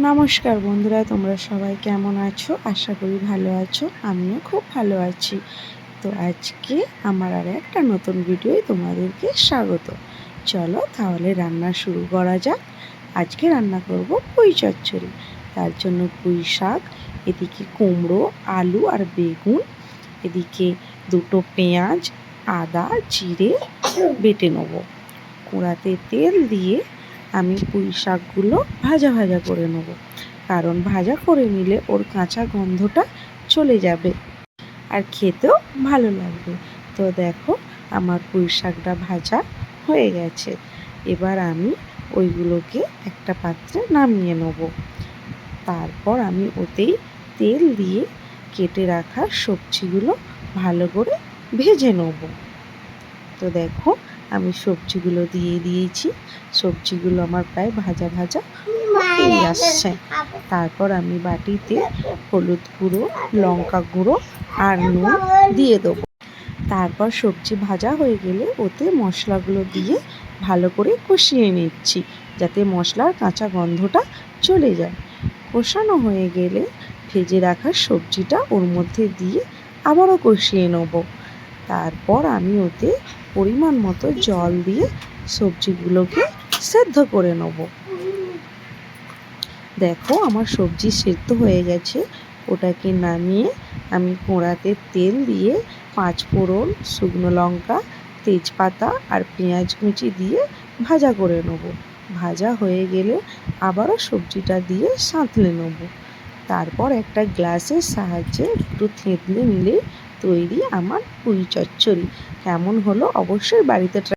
নমস্কার বন্ধুরা, তোমরা সবাই কেমন আছো? আশা করি ভালো আছো। আমিও খুব ভালো আছি। তো আজকে আমার আর একটা নতুন ভিডিওয় তোমাদেরকে স্বাগত। চলো তাহলে রান্না শুরু করা যাক। আজকে রান্না করব পুঁই চচ্চড়ি। তার জন্য পুঁই শাক, এদিকে কুমড়ো, আলু আর বেগুন, এদিকে দুটো পেঁয়াজ, আদা, জিরে বেটে নেব। কড়াতে তেল দিয়ে আমি পুঁই শাকগুলো ভাজা ভাজা করে নেব, কারণ ভাজা করে নিলে ওর কাঁচা গন্ধটা চলে যাবে আর খেতেও ভালো লাগবে। তো দেখো আমার পুঁই শাকটা ভাজা হয়ে গেছে। এবার আমি ওইগুলোকে একটা পাত্রে নামিয়ে নেব। তারপর আমি ওতেই তেল দিয়ে কেটে রাখা সবজিগুলো ভালো করে ভেজে নেব। তো দেখো আমি সবজিগুলো দিয়ে দিয়েছি। সবজিগুলো আমার প্রায় ভাজা ভাজা হয়ে আসছে। তারপর আমি বাটিতে হলুদ গুঁড়ো, লঙ্কা গুঁড়ো আর নুন দিয়ে দেবো। তারপর সবজি ভাজা হয়ে গেলে ওতে মশলাগুলো দিয়ে ভালো করে কষিয়ে নিচ্ছি, যাতে মশলার কাঁচা গন্ধটা চলে যায়। কষানো হয়ে গেলে ভেজে রাখা সবজিটা ওর মধ্যে দিয়ে আবারও কষিয়ে নেব। তারপর আমি ওতে পরিমাণ মতো জল দিয়ে সবজিগুলোকে সেদ্ধ করে নেব। দেখো আমার সবজি সেদ্ধ হয়ে গেছে। ওটাকে নামিয়ে আমি কড়াতে তেল দিয়ে 5 ফোড়ন, শুকনো লঙ্কা, তেজপাতা আর পেঁয়াজ কুচি দিয়ে ভাজা করে নেব। ভাজা হয়ে গেলে আবারও সবজিটা দিয়ে সাঁতলে নেব। তারপর একটা গ্লাসের সাহায্যে একটু থেঁতলে নিলে তৈরি আমার পুঁই চচ্চড়ি। কেমন হলো অবশ্যই বাড়িতে